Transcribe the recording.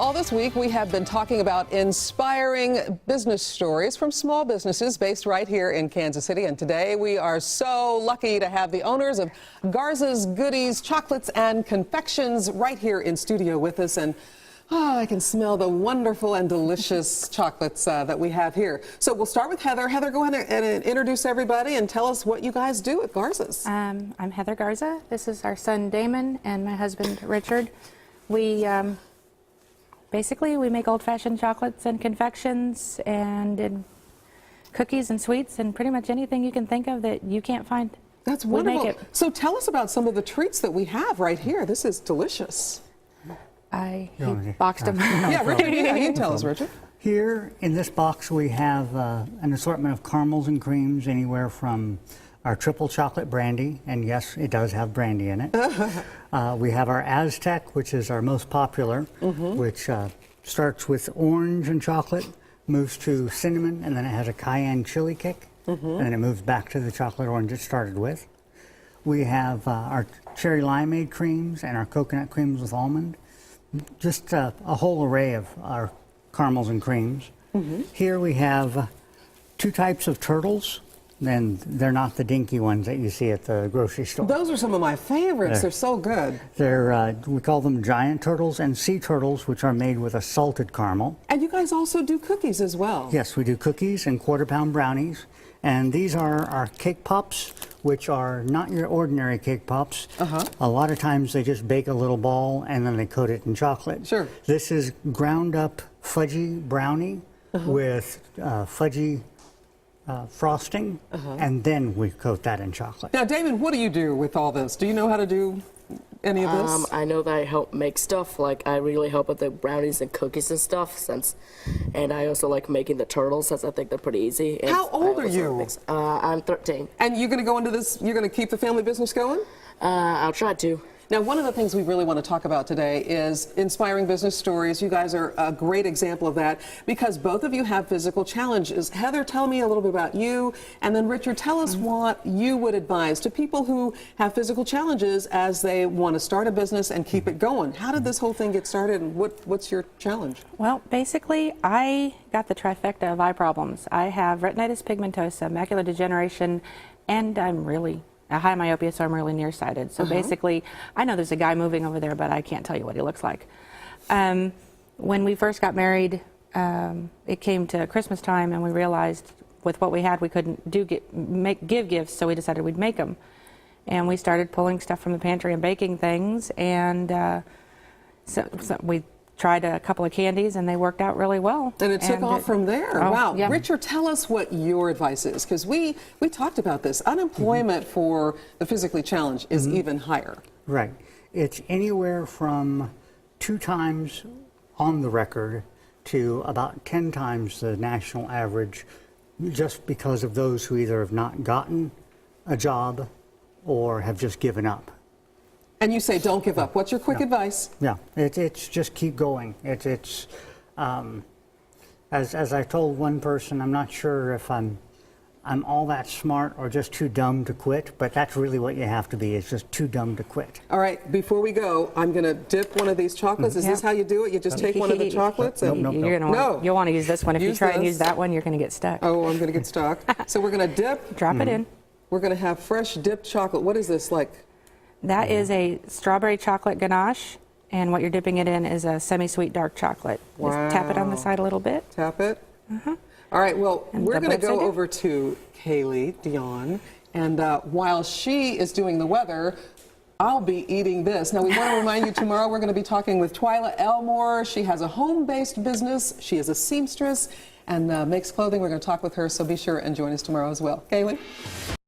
all this week we have been talking about inspiring business stories from small businesses based right here in Kansas City. And today we are so lucky to have the owners of Garza's Goodies, Chocolates and Confections right here in studio with us. And I can smell the wonderful and delicious chocolates that we have here. So we'll start with Heather. Heather, go ahead and introduce everybody and tell us what you guys do at Garza's. I'm Heather Garza. This is our son Damon and my husband Richard. We basically make old-fashioned chocolates and confections and cookies and sweets and pretty much anything you can think of that you can't find. That's wonderful. We make it. So tell us about some of the treats that we have right here. This is delicious. He boxed them. Yeah, Richard, you can tell us, Richard. Here in this box we have an assortment of caramels and creams, anywhere from our triple chocolate brandy, and yes, it does have brandy in it. We have our Aztec, which is our most popular, which starts with orange and chocolate, moves to cinnamon, and then it has a cayenne chili kick, and then it moves back to the chocolate orange it started with. We have our cherry limeade creams and our coconut creams with almond. Just a whole array of our caramels and creams. Here we have two types of turtles, and they're not the dinky ones that you see at the grocery store. Those are some of my favorites. They're so good. They're we call them giant turtles and sea turtles, which are made with a salted caramel. And you guys also do cookies as well. Yes, we do cookies and quarter-pound brownies. And these are our cake pops, which are not your ordinary cake pops. A lot of times they just bake a little ball and then they coat it in chocolate. Sure. This is ground up fudgy brownie with fudgy frosting, and then we coat that in chocolate. Now, Damon, what do you do with all this? Do you know how to do any of this? I know that I help make stuff. Like, I really help with the brownies and cookies and stuff. And I also like making the turtles, since I think they're pretty easy. And How old are you? I'm 13. And you're going to go into this, you're going to keep the family business going? I'll try to. Now, one of the things we really want to talk about today is inspiring business stories. You guys are a great example of that because both of you have physical challenges. Heather, tell me a little bit about you, and then Richard, tell us what you would advise to people who have physical challenges as they want to start a business and keep it going. How did this whole thing get started, and what's your challenge? Well, basically, I got the trifecta of eye problems. I have retinitis pigmentosa, macular degeneration, and I'm really high myopia, so I'm really nearsighted. So basically, I know there's a guy moving over there, but I can't tell you what he looks like. When we first got married, it came to Christmas time, and we realized with what we had, we couldn't give gifts, so we decided we'd make them. And we started pulling stuff from the pantry and baking things, and so we tried a couple of candies, and they worked out really well. And it took off from there. Wow. Yeah. Richard, tell us what your advice is, because we talked about this. Unemployment for the physically challenged is even higher. Right. It's anywhere from 2 times on the record to about 10 times the national average, just because of those who either have not gotten a job or have just given up. And you say don't give up. What's your quick advice? Yeah, it's just keep going. As I told one person, I'm not sure if I'm all that smart or just too dumb to quit, but that's really what you have to be, is just too dumb to quit. All right, before we go, I'm going to dip one of these chocolates. Is this how you do it? You just take one of the chocolates? And You'll want to use this one. If you try and use that one, you're going to get stuck. Oh, I'm going to get stuck. So we're going to dip. Drop it in. We're going to have fresh dipped chocolate. What is this like? That is a strawberry chocolate ganache, and what you're dipping it in is a semi-sweet dark chocolate. Wow. Just tap it on the side a little bit. Tap it. All right, well, And we're going to go upside down. over to Kaylee Dion, and while she is doing the weather, I'll be eating this. Now, we want to remind you, tomorrow we're going to be talking with Twyla Elmore. She has a home-based business. She is a seamstress and makes clothing. We're going to talk with her, so be sure and join us tomorrow as well. Kaylee?